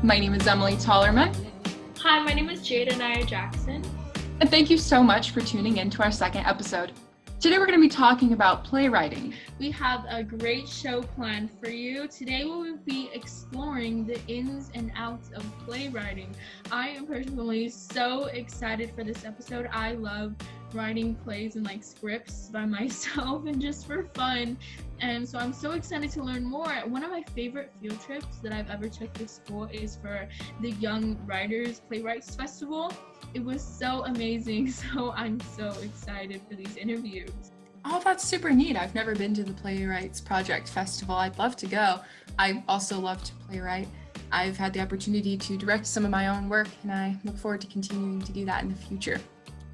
My name is Emily Tollerman. Hi, my name is Jada Naya Jackson. And thank you so much for tuning in to our second episode. Today we're going to be talking about playwriting. We have a great show planned for you. Today we will be exploring the ins and outs of playwriting. I am personally so excited for this episode. I love writing plays and scripts by myself and just for fun. And so I'm so excited to learn more. One of my favorite field trips that I've ever took to school is for the Young Playwrights Festival. It was so amazing, so I'm so excited for these interviews. Oh, that's super neat. I've never been to the Playwrights Project Festival. I'd love to go. I also love to playwright. I've had the opportunity to direct some of my own work, and I look forward to continuing to do that in the future.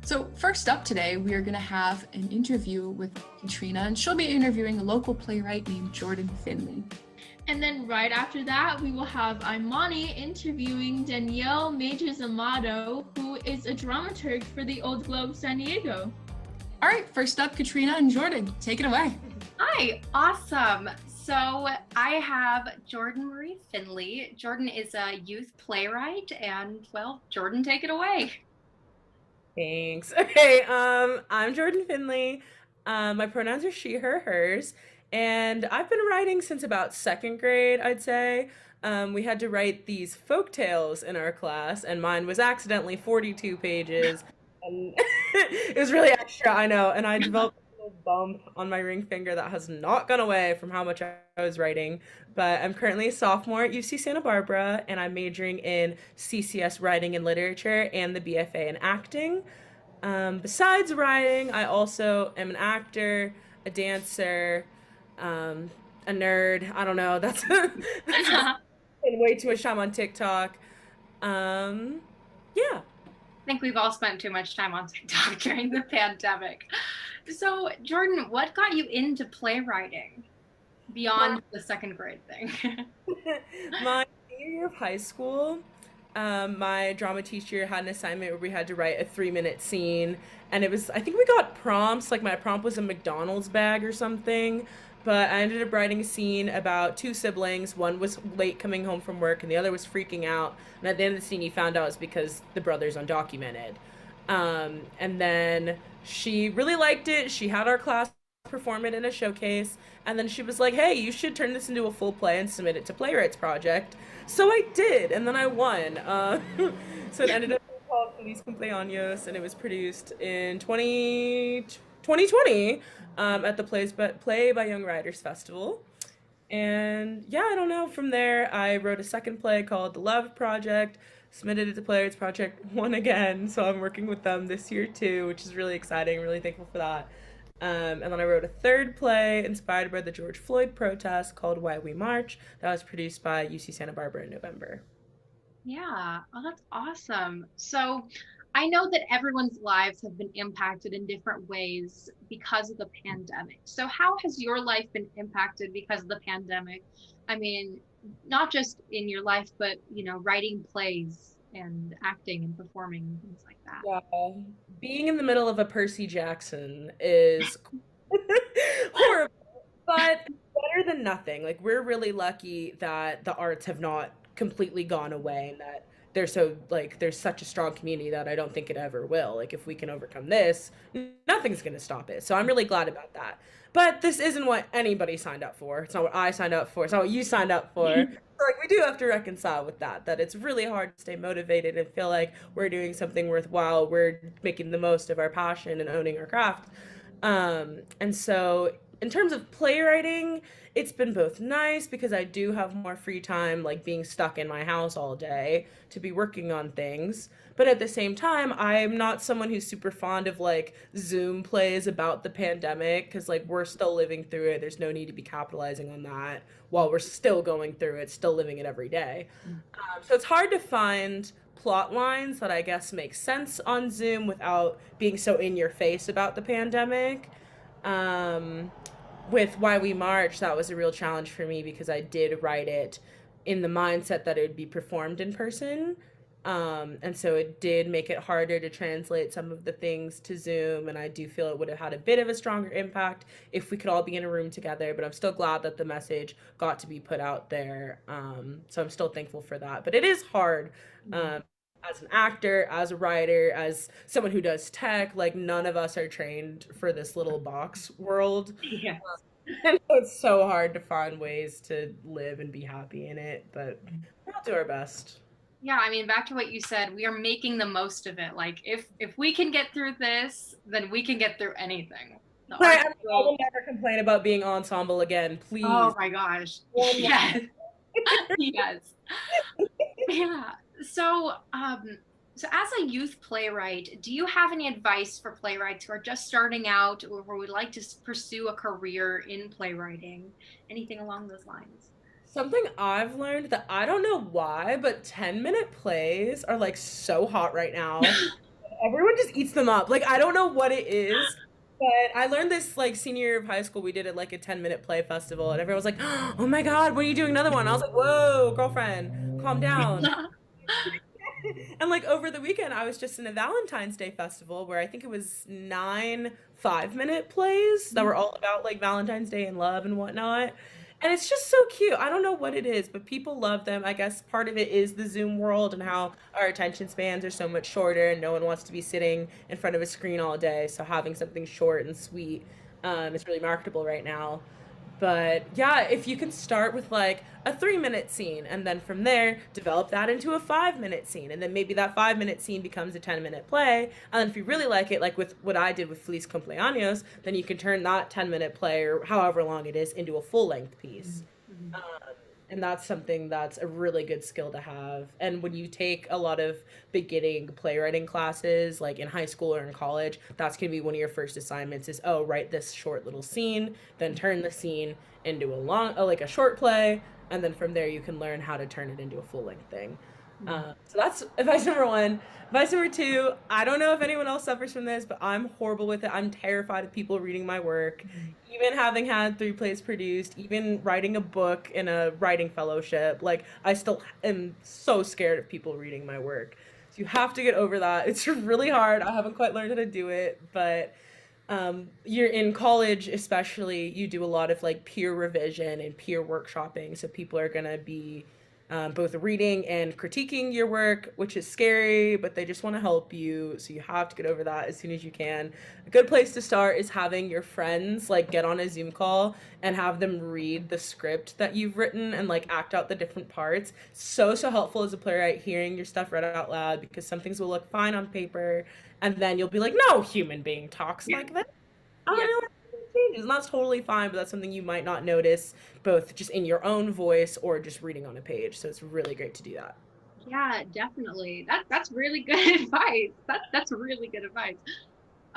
So first up today, we are going to have an interview with Katrina, and she'll be interviewing a local playwright named Jordan Finley. And then right after that, we will have Imani interviewing Danielle Amato, who is a dramaturg for the Old Globe San Diego. All right, first up, Katrina and Jordan, take it away. Hi, awesome. So I have Marie Finley. Jordan is a youth playwright, and well, Jordan, take it away. Thanks. Okay, I'm Jordan Finley. My pronouns are she, her, hers. And I've been writing since about second grade, I'd say. We had to write these folk tales in our class, and mine was accidentally 42 pages. And it was really extra, I know. And I developed a little bump on my ring finger that has not gone away from how much I was writing. But I'm currently a sophomore at UC Santa Barbara, and I'm majoring in CCS writing and literature and the BFA in acting. Besides writing, I also am an actor, a dancer, a nerd. I don't know. That's way too much time on TikTok. Yeah. I think we've all spent too much time on TikTok during the pandemic. So, Jordan, what got you into playwriting beyond the second grade thing? My senior year of high school, my drama teacher had an assignment where we had to write a 3-minute scene, and I think we got prompts, my prompt was a McDonald's bag or something. But I ended up writing a scene about two siblings. One was late coming home from work and the other was freaking out. And at the end of the scene, he found out it was because the brother's undocumented. And then she really liked it. She had our class perform it in a showcase. And then she was like, hey, you should turn this into a full play and submit it to Playwrights Project. So I did, and then I won. So it ended up being called Feliz Cumpleaños, and it was produced in 2020 at the Play by Young Writers Festival. And yeah, I don't know, from there I wrote a second play called The Love Project, submitted it to Playwrights Project, won again, so I'm working with them this year too, which is really exciting, really thankful for that. And then I wrote a third play inspired by the George Floyd protest called Why We March, that was produced by UC Santa Barbara in November. Yeah, oh, that's awesome. So I know that everyone's lives have been impacted in different ways because of the pandemic. So how has your life been impacted because of the pandemic? I mean, not just in your life, but, writing plays and acting and performing and things like that. Yeah, being in the middle of a Percy Jackson is horrible, but better than nothing. We're really lucky that the arts have not completely gone away and that there's such a strong community that I don't think it ever will. If we can overcome this, nothing's going to stop it. So I'm really glad about that. But this isn't what anybody signed up for. It's not what I signed up for. It's not what you signed up for. So we do have to reconcile with that it's really hard to stay motivated and feel like we're doing something worthwhile. We're making the most of our passion and owning our craft. And so in terms of playwriting, it's been both nice because I do have more free time, being stuck in my house all day to be working on things. But at the same time, I'm not someone who's super fond of Zoom plays about the pandemic because we're still living through it. There's no need to be capitalizing on that while we're still going through it, still living it every day. So it's hard to find plot lines that I guess make sense on Zoom without being so in your face about the pandemic. With Why We March, that was a real challenge for me because I did write it in the mindset that it would be performed in person. And so it did make it harder to translate some of the things to Zoom. And I do feel it would have had a bit of a stronger impact if we could all be in a room together. But I'm still glad that the message got to be put out there. So I'm still thankful for that. But it is hard. As an actor, as a writer, as someone who does tech, like none of us are trained for this little box world. Yeah. And it's so hard to find ways to live and be happy in it, but we'll do our best. Yeah, I mean, back to what you said, we are making the most of it. Like, if we can get through this, then we can get through anything. I will never complain about being ensemble again, please. Oh my gosh. Yes. Yes. Yeah. So, so as a youth playwright, do you have any advice for playwrights who are just starting out or who would like to pursue a career in playwriting? Anything along those lines? Something I've learned that I don't know why, but 10-minute plays are like so hot right now. Everyone just eats them up. Like, I don't know what it is, but I learned this like senior year of high school. We did it like a 10-minute play festival, and everyone was like, "Oh my God, when are you doing another one?" I was like, "Whoa, girlfriend, calm down." And like over the weekend, I was just in a Valentine's Day festival where I think it was 9 5-minute plays that were all about like Valentine's Day and love and whatnot. And it's just so cute. I don't know what it is, but people love them. I guess part of it is the Zoom world and how our attention spans are so much shorter and no one wants to be sitting in front of a screen all day. So having something short and sweet is really marketable right now. But yeah, if you can start with like a 3-minute scene and then from there develop that into a 5-minute scene, and then maybe that 5-minute scene becomes a 10-minute play. And then if you really like it, like with what I did with Feliz Cumpleaños, then you can turn that 10-minute play or however long it is into a full-length piece. And that's something that's a really good skill to have. And when you take a lot of beginning playwriting classes, like in high school or in college, that's going to be one of your first assignments is, oh, write this short little scene, then turn the scene into like a short play. And then from there, you can learn how to turn it into a full length thing. So that's advice number 1. Advice number 2, I don't know if anyone else suffers from this, but I'm horrible with it. I'm terrified of people reading my work. Even having had 3 plays produced, even writing a book in a writing fellowship, like I still am so scared of people reading my work. So you have to get over that. It's really hard. I haven't quite learned how to do it, but you're in college, especially, you do a lot of like peer revision and peer workshopping. So people are going to be both reading and critiquing your work, which is scary, but they just want to help you. So you have to get over that as soon as you can. A good place to start is having your friends like get on a Zoom call and have them read the script that you've written and like act out the different parts. So helpful as a playwright hearing your stuff read out loud, because some things will look fine on paper and then you'll be like, no human being talks like that. I don't know. Changes, and that's totally fine, but that's something you might not notice both just in your own voice or just reading on a page. So it's really great to do that. Yeah, definitely. That's really good advice. That's really good advice.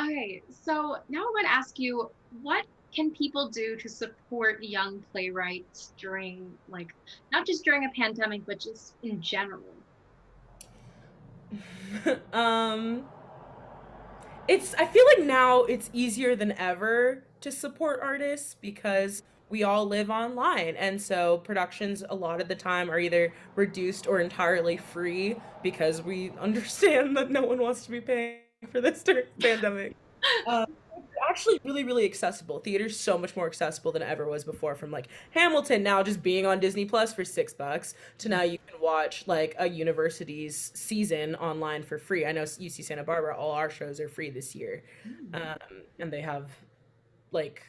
Okay, so now I'm going to ask you, what can people do to support young playwrights during, like, not just during a pandemic, but just in general? I feel like now it's easier than ever to support artists because we all live online. And so productions a lot of the time are either reduced or entirely free because we understand that no one wants to be paying for this during the pandemic. It's actually really, really accessible. Theater's so much more accessible than it ever was before, from like Hamilton now just being on Disney Plus for $6 to now you can watch like a university's season online for free. I know UC Santa Barbara, all our shows are free this year. And they have like,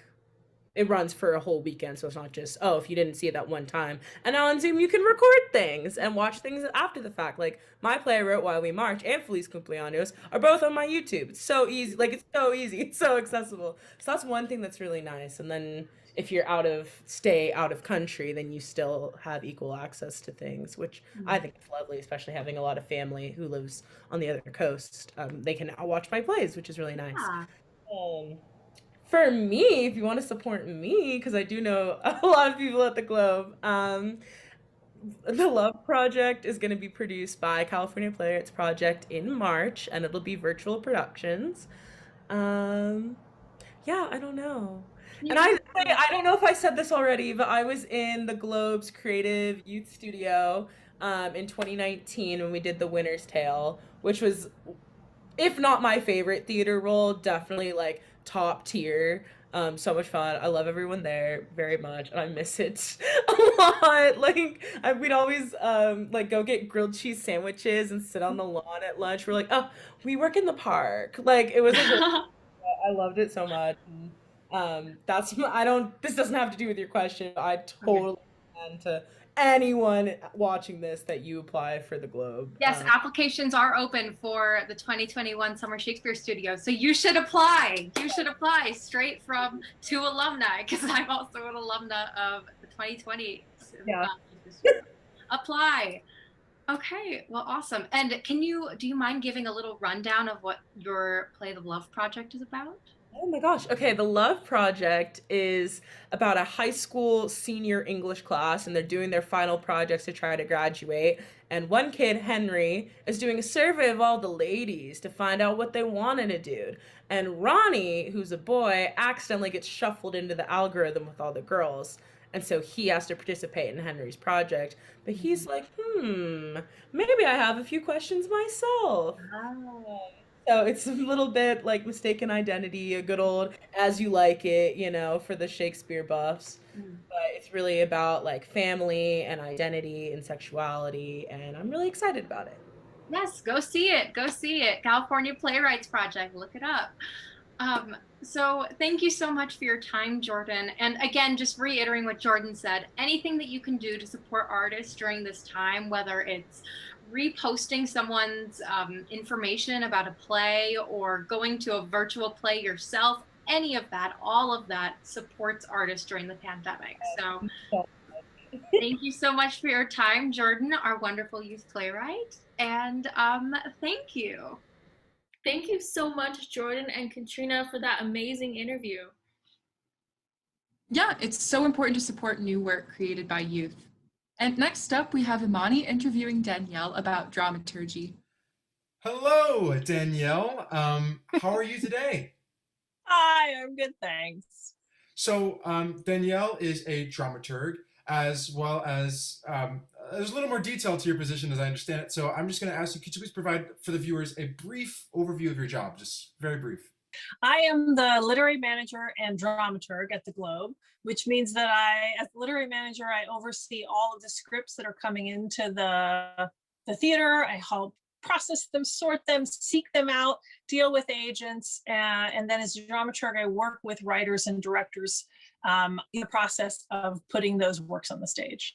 it runs for a whole weekend, so it's not just, oh, if you didn't see it that one time. And now on Zoom, you can record things and watch things after the fact. Like, my play I wrote While We March and Feliz Cumpleaños are both on my YouTube. It's so easy. Like, it's so easy. It's so accessible. So that's one thing that's really nice. And then if you're out of country, then you still have equal access to things, which I think is lovely, especially having a lot of family who lives on the other coast. They can now watch my plays, which is really nice. For me, if you want to support me, because I do know a lot of people at the Globe, the Love Project is going to be produced by California Playwrights Project in March, and it'll be virtual productions. Yeah, I don't know. And I don't know if I said this already, but I was in the Globe's Creative Youth Studio in 2019 when we did The Winter's Tale, which was, if not my favorite theater role, definitely like top tier. So much fun. I love everyone there very much, and I miss it a lot. Like we'd always like go get grilled cheese sandwiches and sit on the lawn at lunch. We're like, oh, we work in the park. Like it was like I loved it so much. And, that's I don't. This doesn't have to do with your question. I Okay. totally recommend to anyone watching this that you apply for the Globe. Yes, applications are open for the 2021 Summer Shakespeare Studio. So you should apply. You should apply straight from to alumni, because I'm also an alumna of the 2020. Yeah. Apply. Okay, well, awesome. And do you mind giving a little rundown of what your Play the Love project is about? Oh my gosh. Okay, the Love Project is about a high school senior English class, and they're doing their final projects to try to graduate. And one kid, Henry, is doing a survey of all the ladies to find out what they want in a dude. And Ronnie, who's a boy, accidentally gets shuffled into the algorithm with all the girls. And so he has to participate in Henry's project. But he's like, maybe I have a few questions myself. So it's a little bit like mistaken identity, a good old as you like it, for the Shakespeare buffs. But it's really about like family and identity and sexuality, and I'm really excited about it. Yes, go see it. Go see it. California Playwrights Project. Look it up. So thank you so much for your time, Jordan. And again, just reiterating what Jordan said, anything that you can do to support artists during this time, whether it's reposting someone's information about a play or going to a virtual play yourself, any of that, all of that supports artists during the pandemic. So thank you so much for your time, Jordan, our wonderful youth playwright. And thank you. Thank you so much, Jordan and Katrina, for that amazing interview. Yeah, it's so important to support new work created by youth. And next up, we have Imani interviewing Danielle about dramaturgy. Hello, Danielle. How are you today? Hi, I'm good, thanks. So, Danielle is a dramaturg, as well as there's a little more detail to your position as I understand it. So I'm just going to ask you, could you please provide for the viewers a brief overview of your job, just very brief? I am the literary manager and dramaturg at the Globe, which means that as literary manager, I oversee all of the scripts that are coming into the theater. I help process them, sort them, seek them out, deal with agents, and then as a dramaturg, I work with writers and directors in the process of putting those works on the stage.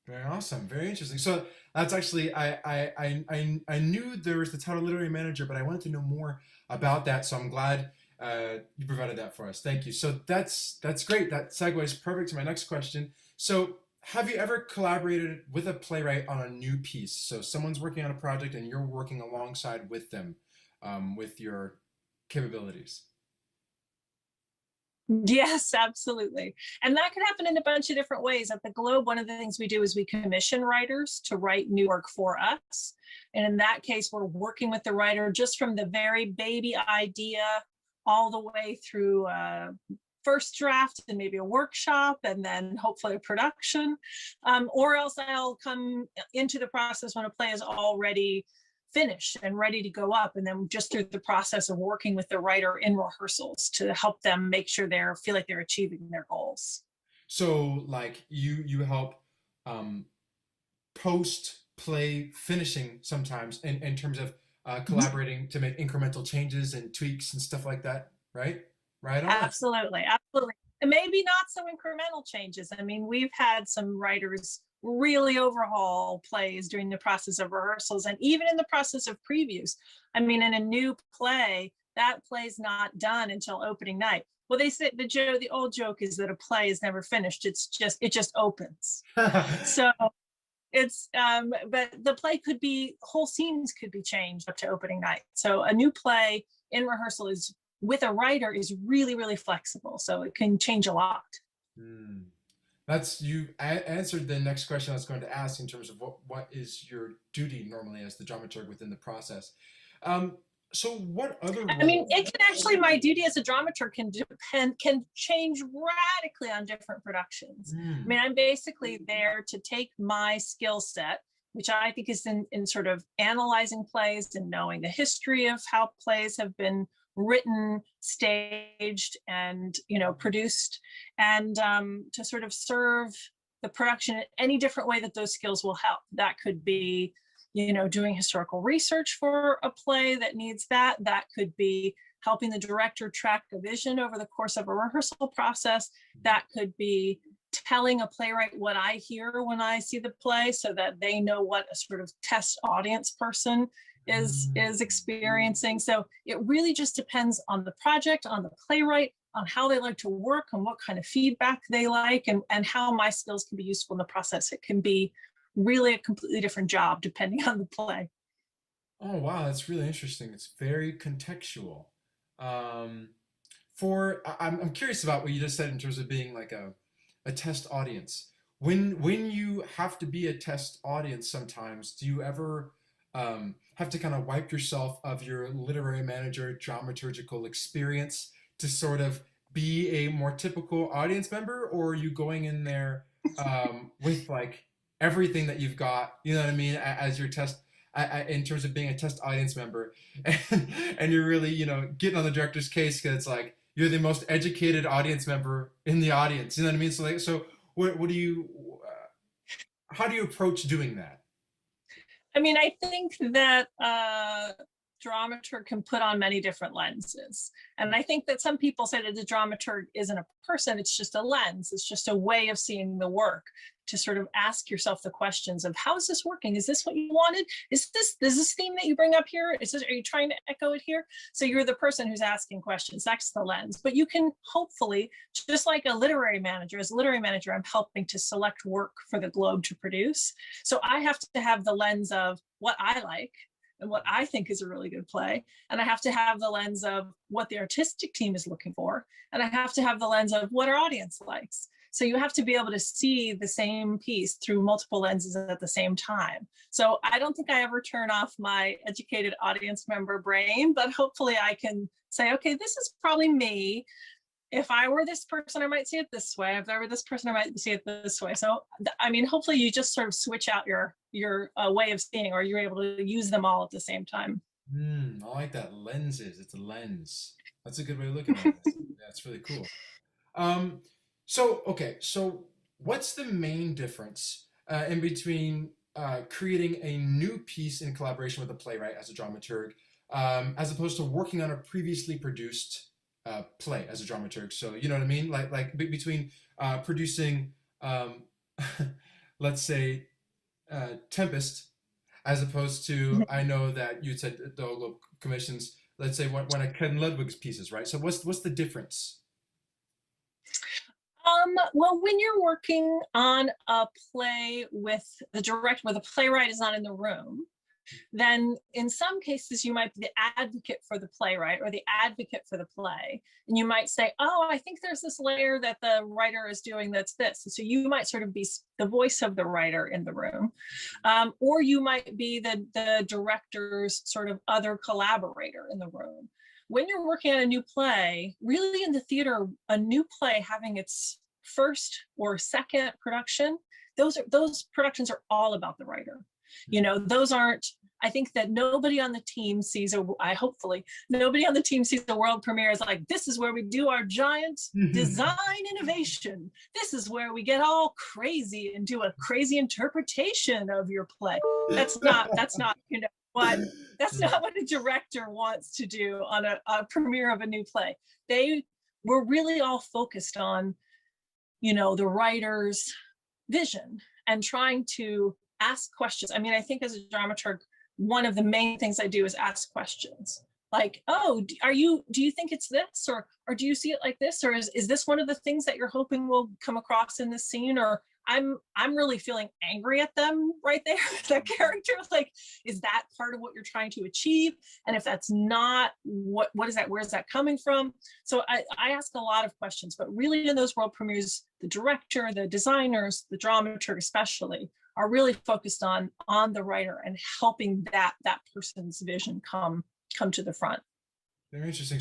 Very awesome, very interesting. So that's actually I knew there was the title literary manager, but I wanted to know more about that. So I'm glad you provided that for us. Thank you. So that's great. That segues perfect to my next question. So have you ever collaborated with a playwright on a new piece? So someone's working on a project and you're working alongside with them with your capabilities. Yes, absolutely. And that can happen in a bunch of different ways. At the Globe, one of the things we do is we commission writers to write new work for us. And in that case, we're working with the writer just from the very baby idea all the way through first draft and maybe a workshop and then hopefully a production. Or else I'll come into the process when a play is already finished and ready to go up, and then just through the process of working with the writer in rehearsals to help them make sure feel like they're achieving their goals. So like you help post play finishing sometimes in terms of collaborating to make incremental changes and tweaks and stuff like that, right? Right on. Absolutely. And maybe not so incremental changes. I mean, we've had some writers really overhaul plays during the process of rehearsals and even in the process of previews. I mean, in a new play, that play's not done until opening night. Well, they say the old joke is that a play is never finished. It just opens. So it's but the play whole scenes could be changed up to opening night. So a new play in rehearsal with a writer is really, really flexible. So it can change a lot. You answered the next question I was going to ask in terms of what is your duty normally as the dramaturg within the process. So what other roles? I mean, it can actually, my duty as a dramaturg can change radically on different productions. I mean, I'm basically there to take my skill set, which I think is in sort of analyzing plays and knowing the history of how plays have been written, staged, and produced, and to sort of serve the production in any different way that those skills will help. That could be, doing historical research for a play that needs that. That could be helping the director track a vision over the course of a rehearsal process. That could be telling a playwright what I hear when I see the play so that they know what a sort of test audience person is experiencing. So it really just depends on the project, on the playwright, on how they like to work, on what kind of feedback they like, and how my skills can be useful in the process. It can be really a completely different job depending on the play. Oh wow, that's really interesting. It's very contextual. I'm curious about what you just said in terms of being like a test audience. When you have to be a test audience, sometimes do you ever have to kind of wipe yourself of your literary manager dramaturgical experience to sort of be a more typical audience member, or are you going in there with like everything that you've got, you know what I mean, as your test, in terms of being a test audience member, and you're really, getting on the director's case because it's like you're the most educated audience member in the audience, you know what I mean? So what do you, how do you approach doing that? I mean, I think that dramaturg can put on many different lenses. And I think that some people say that the dramaturg isn't a person, it's just a lens. It's just a way of seeing the work, to sort of ask yourself the questions of, how is this working? Is this what you wanted? Is this theme that you bring up here? Are you trying to echo it here? So you're the person who's asking questions. That's the lens. But you can hopefully, just like a literary manager, as a literary manager, I'm helping to select work for the Globe to produce. So I have to have the lens of what I like and what I think is a really good play. And I have to have the lens of what the artistic team is looking for. And I have to have the lens of what our audience likes. So you have to be able to see the same piece through multiple lenses at the same time. So I don't think I ever turn off my educated audience member brain, but hopefully I can say, okay, this is probably me. If I were this person, I might see it this way. If I were this person, I might see it this way. So, I mean, hopefully you just sort of switch out your way of seeing, or you're able to use them all at the same time. I like that. Lenses. It's a lens. That's a good way of looking at it. That's really cool. So what's the main difference in between creating a new piece in collaboration with a playwright as a dramaturg, as opposed to working on a previously produced play as a dramaturg? So you know what I mean? Like between producing, let's say, Tempest, as opposed to, I know that you said the commissions, let's say one of Ken Ludwig's pieces, right? So what's the difference? Well, when you're working on a play with the director, where the playwright is not in the room, then in some cases you might be the advocate for the playwright or the advocate for the play. And you might say, oh, I think there's this layer that the writer is doing that's this. And so you might sort of be the voice of the writer in the room. Or you might be the director's sort of other collaborator in the room. When you're working on a new play, really in the theater, a new play having its first or second production, those productions are all about the writer. Those aren't, I think that nobody on the team sees, hopefully, nobody on the team sees the world premiere as like, this is where we do our giant design innovation. This is where we get all crazy and do a crazy interpretation of your play. That's not that's not what a director wants to do on a premiere of a new play. They were really all focused on, the writer's vision and trying to ask questions. I mean, I think as a dramaturg, one of the main things I do is ask questions. Like, oh, do you think it's this, or do you see it like this, or is this one of the things that you're hoping will come across in this scene? Or I'm really feeling angry at them right there, that character. Like, is that part of what you're trying to achieve? And if that's not, what is that? Where's that coming from? So I ask a lot of questions, but really in those world premieres, the director, the designers, the dramaturg especially, are really focused on the writer and helping that person's vision come to the front. Very interesting.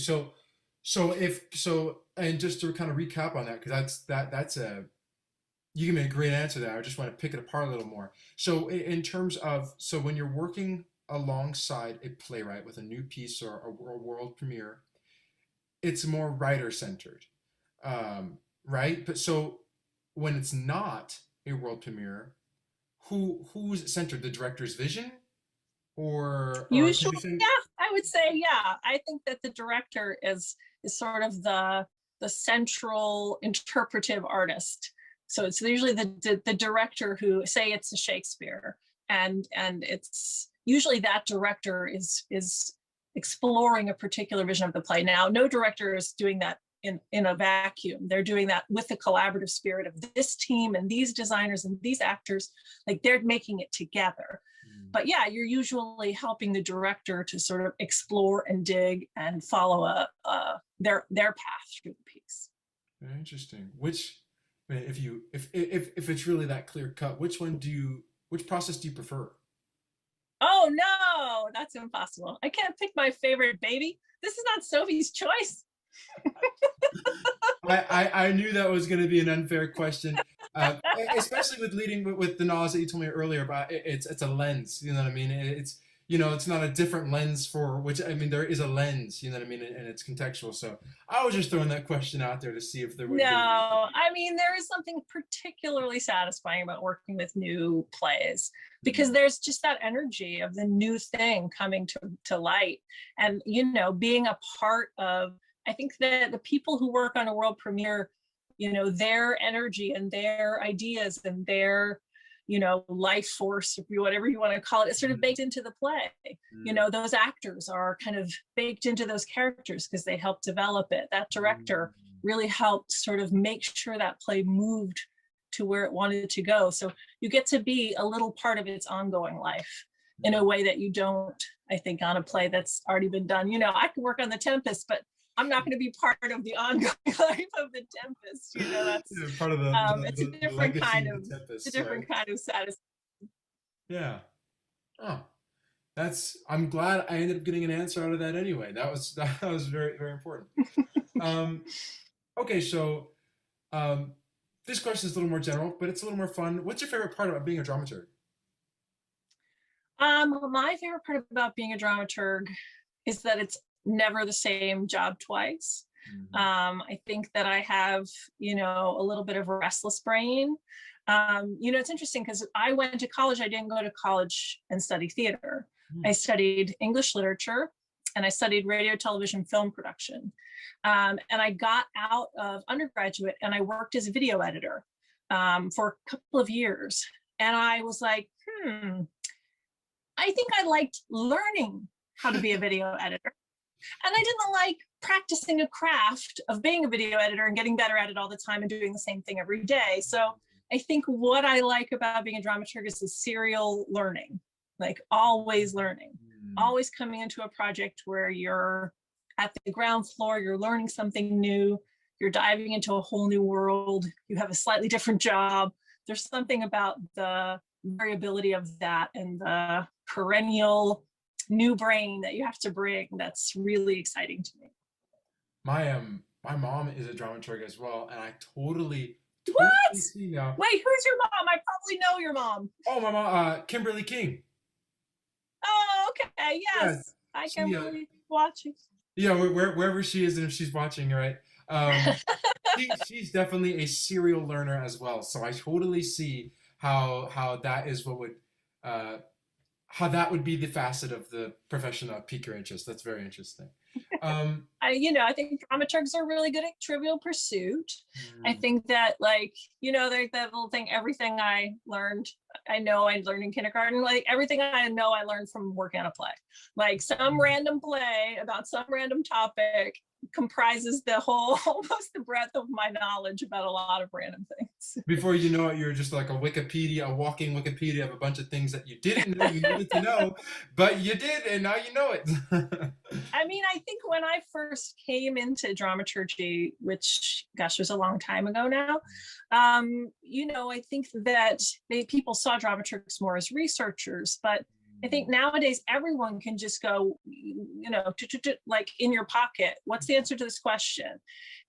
And just to kind of recap on that, because that's You give me a great answer there. I just want to pick it apart a little more. So in terms of, so when you're working alongside a playwright with a new piece or a world premiere, it's more writer centered, right? But so when it's not a world premiere, who's it centered? The director's vision, or Usually, yeah, I would say, yeah. I think that the director is sort of the central interpretive artist. So it's usually the director who, say it's a Shakespeare, and it's usually that director is exploring a particular vision of the play. Now, no director is doing that in a vacuum. They're doing that with the collaborative spirit of this team and these designers and these actors, like they're making it together. But yeah, you're usually helping the director to sort of explore and dig and follow their path through the piece. Very interesting. Which, if it's really that clear cut, which process do you prefer? Oh no, that's impossible. I can't pick my favorite, baby. This is not Sophie's choice. I knew that was going to be an unfair question, especially with leading with the knowledge that you told me earlier about it's a lens. You know what I mean? It's it's not a different lens for which, I mean, there is a lens. You know what I mean? And it's contextual. So I was just throwing that question out there to see if there would. No, I mean, there is something particularly satisfying about working with new plays, because there's just that energy of the new thing coming to light, and being a part of. I think that the people who work on a world premiere, their energy and their ideas and their, life force, whatever you want to call it, is sort of baked into the play. Those actors are kind of baked into those characters because they helped develop it. That director really helped sort of make sure that play moved to where it wanted to go. So you get to be a little part of its ongoing life in a way that you don't, I think, on a play that's already been done. I can work on The Tempest, but I'm not going to be part of the ongoing life of The Tempest. That's part of it's a different kind of satisfaction. Yeah. Oh, I'm glad I ended up getting an answer out of that anyway. That was very, very important. Okay, so this question is a little more general, but it's a little more fun. What's your favorite part about being a dramaturg? My favorite part about being a dramaturg is that it's never the same job twice. I think that I have, a little bit of a restless brain. It's interesting because I went to college. I didn't go to college and study theater. I studied English literature and I studied radio, television, film production. And I got out of undergraduate and I worked as a video editor for a couple of years. And I was like, I think I liked learning how to be a video editor. And I didn't like practicing a craft of being a video editor and getting better at it all the time and doing the same thing every day. So I think what I like about being a dramaturg is the serial learning, like always learning, always coming into a project where you're at the ground floor, you're learning something new, you're diving into a whole new world, you have a slightly different job. There's something about the variability of that and the perennial new brain that you have to bring that's really exciting to me. My mom is a dramaturg as well, and I totally see now. Wait, who's your mom? I probably know your mom. Oh, my mom, Kimberly King. Oh, okay, yes. Hi, Kimberly, watching. Yeah, wherever she is, and if she's watching, right? She's definitely a serial learner as well. So I totally see how that is what would how that would be the facet of the profession that pique your interest. That's very interesting. I think dramaturgs are really good at Trivial Pursuit. I think that, like, there's that little thing, everything I learned in kindergarten, like everything I know I learned from working on a play. Like some random play about some random topic comprises almost the breadth of my knowledge about a lot of random things. Before you know it, you're just like a walking Wikipedia of a bunch of things that you didn't know you needed to know, but you did, and now you know it. I mean, I think when I first came into dramaturgy, which, gosh, was a long time ago now, I think that people saw dramaturgs more as researchers, but I think nowadays everyone can just go, like in your pocket, what's the answer to this question?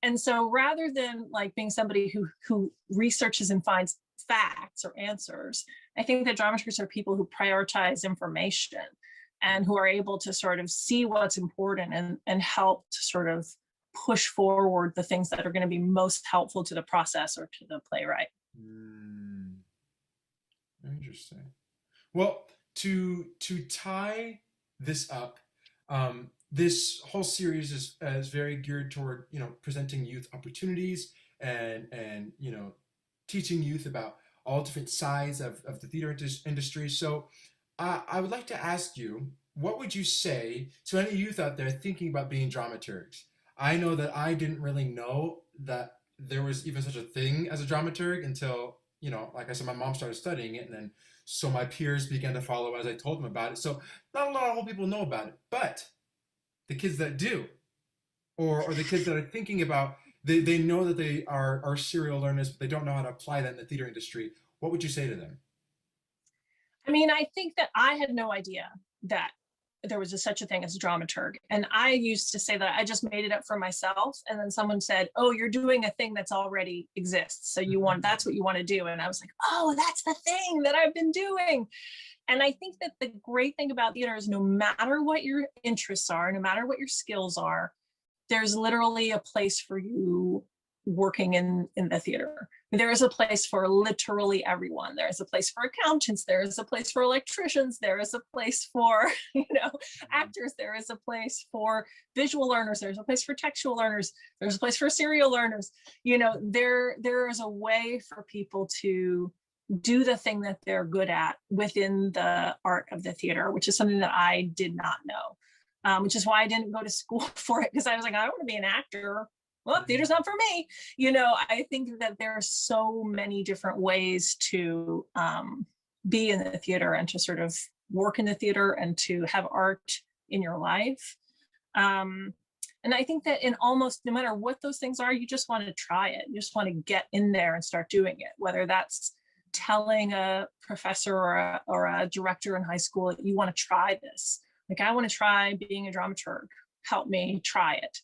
And so rather than like being somebody who researches and finds facts or answers, I think that dramaturgs are people who prioritize information and who are able to sort of see what's important and help to sort of push forward the things that are going to be most helpful to the process or to the playwright. Interesting. Well, to tie this up, this whole series is very geared toward presenting youth opportunities and teaching youth about all different sides of the theater industry. So I would like to ask you, what would you say to any youth out there thinking about being dramaturgs? I know that I didn't really know that there was even such a thing as a dramaturg until, like I said, my mom started studying it, and then so my peers began to follow as I told them about it. So not a lot of people know about it, but the kids that do, or the kids that are thinking about, they know that they are serial learners, but they don't know how to apply that in the theater industry. What would you say to them? I mean, I think that I had no idea that there was such a thing as a dramaturg. And I used to say that I just made it up for myself. And then someone said, oh, you're doing a thing that's already exists. So that's what you want to do. And I was like, oh, that's the thing that I've been doing. And I think that the great thing about theater is no matter what your interests are, no matter what your skills are, there's literally a place for you working in the theater. There is a place for literally everyone. There is a place for accountants. There is a place for electricians. There is a place for, actors. There is a place for visual learners. There's a place for textual learners. There's a place for serial learners. There is a way for people to do the thing that they're good at within the art of the theater, which is something that I did not know, which is why I didn't go to school for it, because I was like, I don't want to be an actor. Well, theater's not for me. I think that there are so many different ways to be in the theater and to sort of work in the theater and to have art in your life. And I think that in almost no matter what those things are, you just want to try it. You just want to get in there and start doing it, whether that's telling a professor or a director in high school that you want to try this. Like, I want to try being a dramaturg. Help me try it.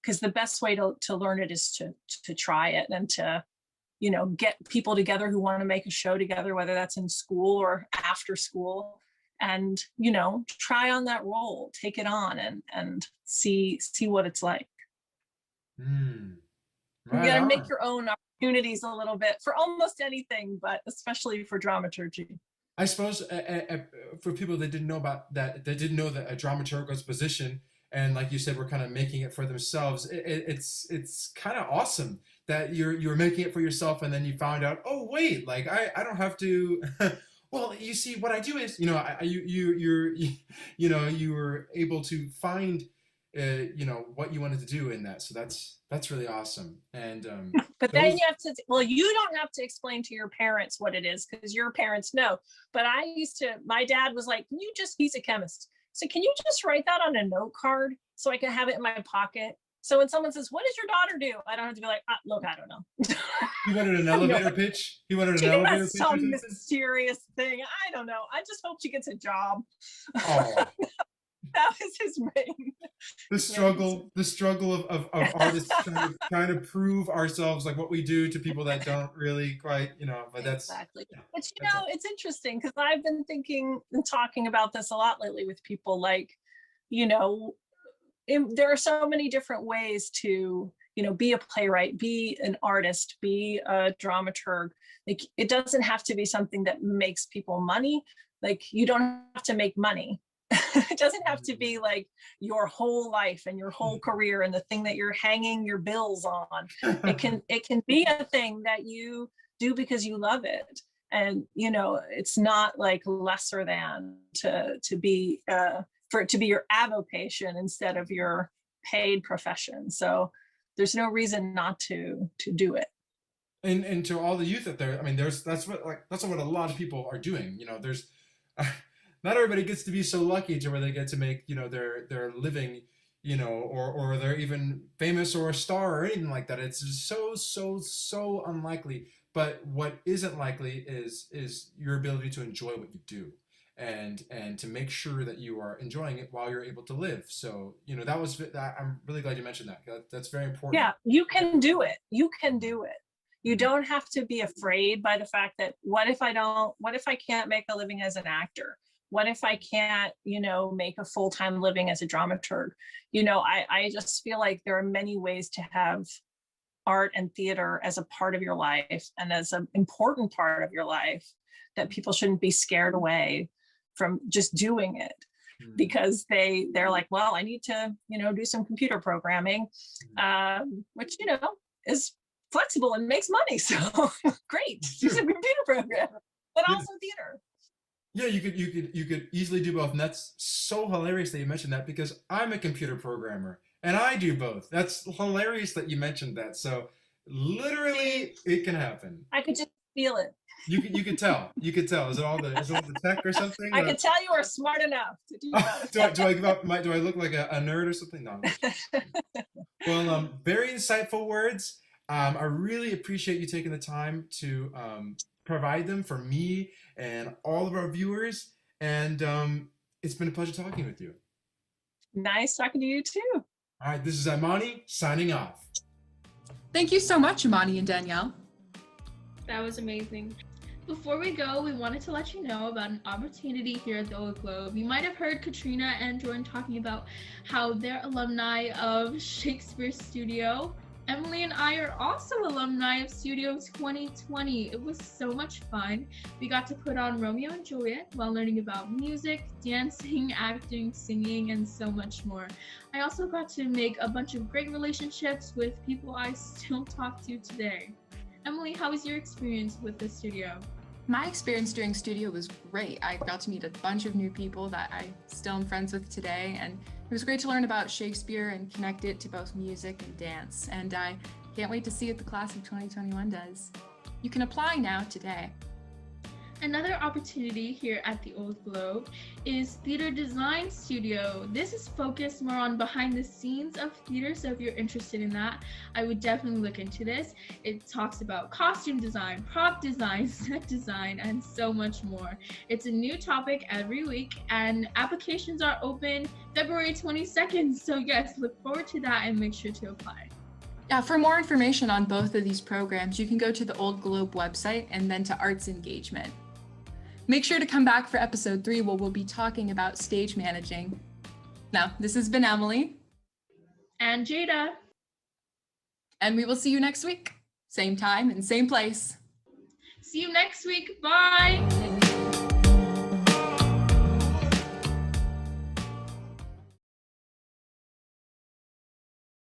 Because the best way to learn it is to try it and to, get people together who want to make a show together, whether that's in school or after school, and, try on that role, take it on and see what it's like. Right, you got to make your own opportunities a little bit for almost anything, but especially for dramaturgy. I suppose for people that didn't know about that, that didn't know that a dramaturg was a position, and like you said, we're kind of making it for themselves. It's kind of awesome that you're making it for yourself, and then you found out, oh wait, like I don't have to. Well, you see, what I do is, you were able to find, what you wanted to do in that. So that's really awesome. And but then you have to. Well, you don't have to explain to your parents what it is, because your parents know. But my dad was like, he's a chemist. So can you just write that on a note card so I can have it in my pocket? So when someone says, what does your daughter do? I don't have to be like, look, I don't know. He wanted an elevator pitch? He wanted an elevator pitch? Some mysterious thing. I don't know. I just hope she gets a job. Oh. That was his main. The struggle of artists trying to prove ourselves, like what we do, to people that don't really quite, but that's exactly. But it's interesting, because I've been thinking and talking about this a lot lately with people, like, there are so many different ways to, be a playwright, be an artist, be a dramaturg. Like, it doesn't have to be something that makes people money. Like, you don't have to make money. It doesn't have to be like your whole life and your whole career and the thing that you're hanging your bills on. It can be a thing that you do because you love it. And, it's not like lesser than to be for it to be your avocation instead of your paid profession. So there's no reason not to do it. And to all the youth out there, I mean, that's what a lot of people are doing. There's not everybody gets to be so lucky to where they get to make, their living, or they're even famous or a star or anything like that. It's just so unlikely. But what isn't likely is your ability to enjoy what you do. and to make sure that you are enjoying it while you're able to live. So, I'm really glad you mentioned that. That's very important. Yeah, you can do it. You can do it. You don't have to be afraid by the fact that what if I can't make a living as an actor? What if I can't, make a full-time living as a dramaturg? I just feel like there are many ways to have art and theater as a part of your life and as an important part of your life, that people shouldn't be scared away from just doing it because they're like, well, I need to, do some computer programming, which, is flexible and makes money. So great, do some computer programming, but also theater. Yeah, you could easily do both. And that's so hilarious that you mentioned that, because I'm a computer programmer and I do both. That's hilarious that you mentioned that. So literally it can happen. I could just feel it. You could tell. You could tell. Is it all the tech or something? I could tell you are smart enough to do that. do I look like a nerd or something? No. Well, very insightful words. I really appreciate you taking the time to provide them for me and all of our viewers. And it's been a pleasure talking with you. Nice talking to you too. All right, this is Imani signing off. Thank you so much, Imani and Danielle. That was amazing. Before we go, we wanted to let you know about an opportunity here at the Old Globe. You might have heard Katrina and Jordan talking about how they're alumni of Shakespeare Studio. Emily and I are also alumni of Studio 2020. It was so much fun. We got to put on Romeo and Juliet while learning about music, dancing, acting, singing, and so much more. I also got to make a bunch of great relationships with people I still talk to today. Emily, how was your experience with the studio? My experience during studio was great. I got to meet a bunch of new people that I still am friends with today, and it was great to learn about Shakespeare and connect it to both music and dance. And I can't wait to see what the class of 2021 does. You can apply now today. Another opportunity here at the Old Globe is Theater Design Studio. This is focused more on behind the scenes of theater, so if you're interested in that, I would definitely look into this. It talks about costume design, prop design, set design, and so much more. It's a new topic every week, and applications are open February 22nd, so yes, look forward to that and make sure to apply. Yeah, for more information on both of these programs, you can go to the Old Globe website and then to Arts Engagement. Make sure to come back for episode 3 where we'll be talking about stage managing. Now, this has been Emily. And Jada. And we will see you next week. Same time and same place. See you next week. Bye.